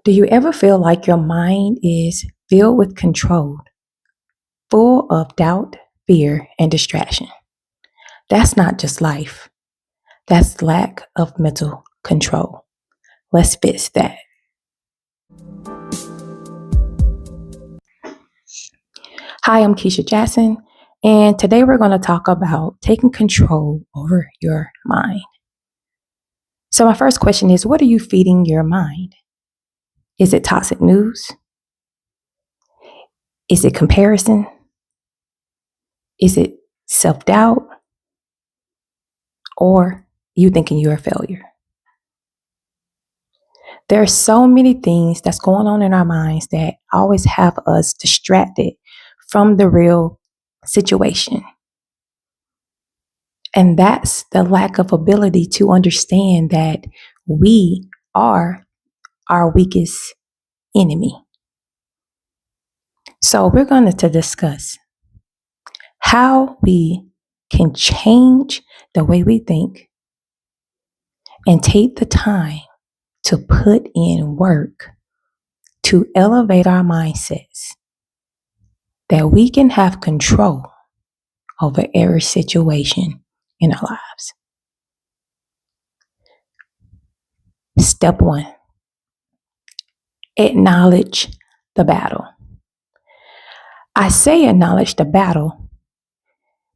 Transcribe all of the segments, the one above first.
Do you ever feel like your mind is filled with control, full of doubt, fear, and distraction? That's not just life, that's lack of mental control. Let's fix that. Hi, I'm Keisha Jackson, and today we're going to talk about taking control over your mind. So, my first question is, what are you feeding your mind? Is it toxic news? Is it comparison? Is it self doubt? Or you thinking you're a failure? There are so many things that's going on in our minds that always have us distracted from the real situation. And that's the lack of ability to understand that we are our weakest enemy. So we're going to discuss how we can change the way we think and take the time to put in work to elevate our mindsets that we can have control over every situation in our lives. Step 1, acknowledge the battle. I say acknowledge the battle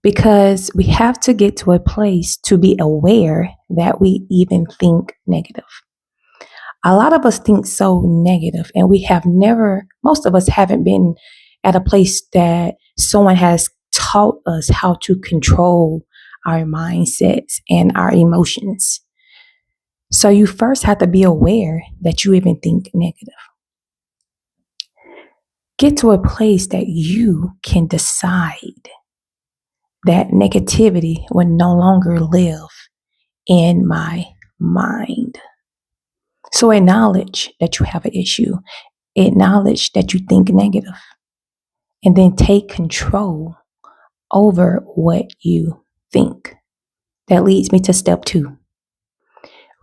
because we have to get to a place to be aware that we even think negative. A lot of us think so negative, and most of us haven't been at a place that someone has taught us how to control our mindsets and our emotions. So you first have to be aware that you even think negative. Get to a place that you can decide that negativity will no longer live in my mind. So acknowledge that you have an issue. Acknowledge that you think negative. And then take control over what you think. That leads me to step 2.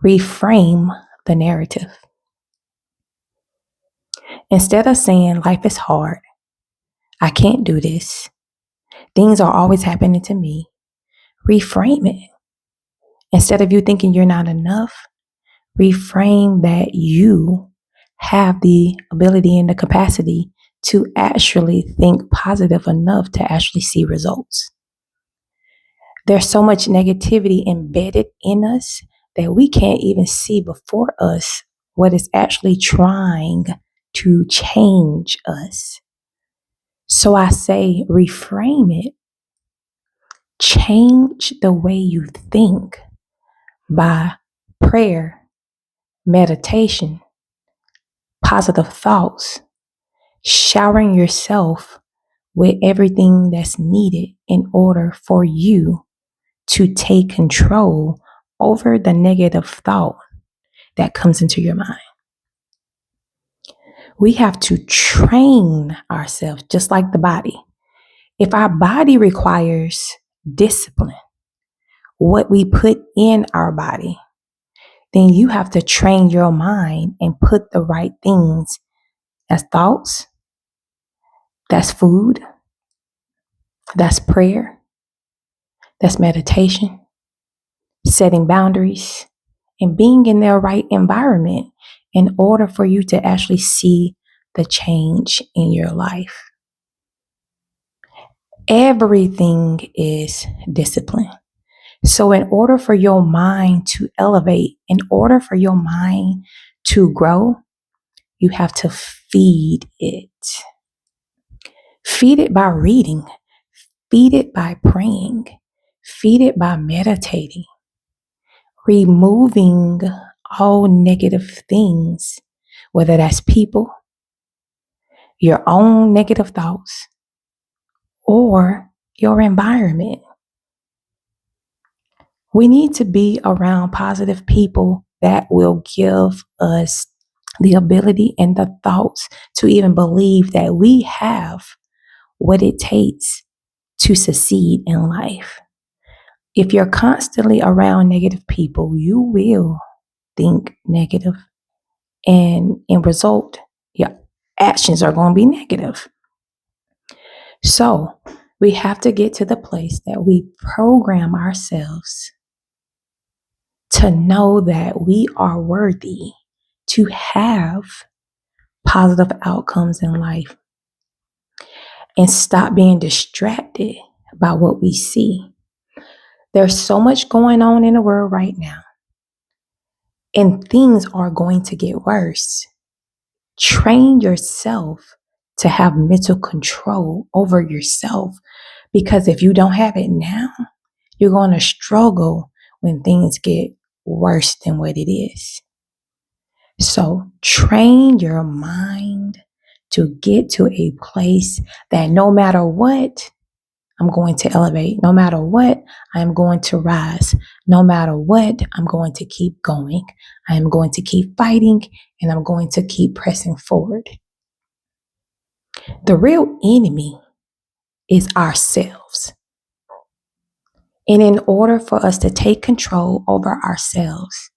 Reframe the narrative. Instead of saying life is hard, I can't do this, things are always happening to me, reframe it. Instead of you thinking you're not enough, reframe that you have the ability and the capacity to actually think positive enough to actually see results. There's so much negativity embedded in us that we can't even see before us what is actually trying to change us. So I say, reframe it. Change the way you think by prayer, meditation, positive thoughts, showering yourself with everything that's needed in order for you to take control over the negative thought that comes into your mind. We have to train ourselves just like the body. If our body requires discipline, what we put in our body, then you have to train your mind and put the right things as thoughts, that's food, that's prayer, that's meditation, setting boundaries, and being in the right environment in order for you to actually see the change in your life. Everything is discipline. So in order for your mind to elevate, in order for your mind to grow, you have to feed it. Feed it by reading. Feed it by praying. Feed it by meditating. Removing all negative things, whether that's people, your own negative thoughts, or your environment. We need to be around positive people that will give us the ability and the thoughts to even believe that we have what it takes to succeed in life. If you're constantly around negative people, you will think negative And in result, your actions are going to be negative. So we have to get to the place that we program ourselves to know that we are worthy to have positive outcomes in life and stop being distracted by what we see. There's so much going on in the world right now, and things are going to get worse. Train yourself to have mental control over yourself, because if you don't have it now, you're going to struggle when things get worse than what it is. So train your mind to get to a place that no matter what, I'm going to elevate. No matter what, I'm going to rise. No matter what, I'm going to keep going. I am going to keep fighting, and I'm going to keep pressing forward. The real enemy is ourselves. And in order for us to take control over ourselves,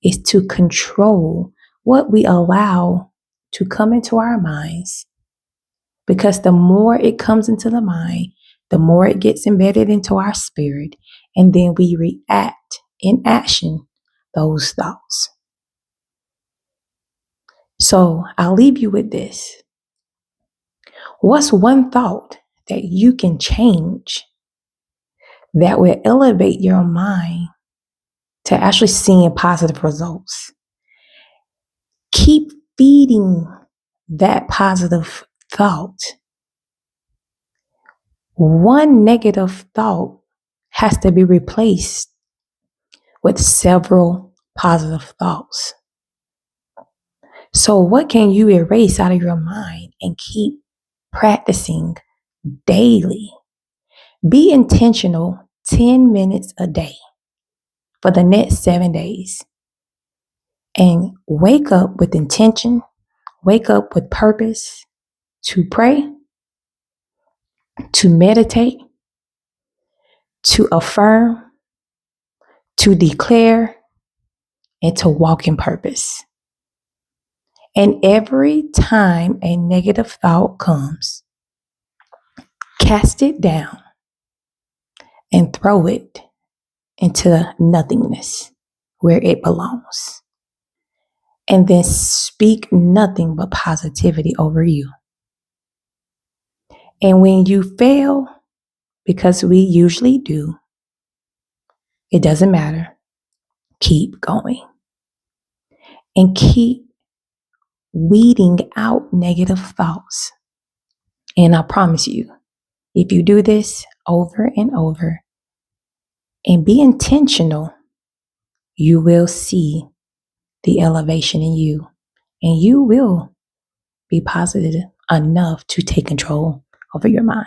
is to control what we allow to come into our minds. Because the more it comes into the mind, the more it gets embedded into our spirit, and then we react in action those thoughts. So I'll leave you with this. What's one thought that you can change that will elevate your mind to actually seeing positive results? Keep feeding that positive thought. One negative thought has to be replaced with several positive thoughts. So, what can you erase out of your mind and keep practicing daily? Be intentional 10 minutes a day for the next 7 days. And wake up with intention, wake up with purpose to pray, to meditate, to affirm, to declare, and to walk in purpose. And every time a negative thought comes, cast it down and throw it into nothingness where it belongs. And then speak nothing but positivity over you. And when you fail, because we usually do, it doesn't matter. Keep going. And keep weeding out negative thoughts. And I promise you, if you do this over and over and be intentional, you will see the elevation in you, and you will be positive enough to take control over your mind.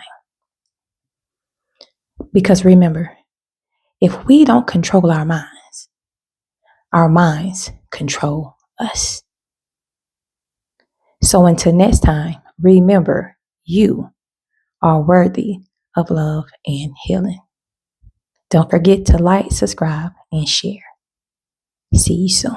Because remember, if we don't control our minds control us. So until next time, remember, you are worthy of love and healing. Don't forget to like, subscribe, and share. See you soon.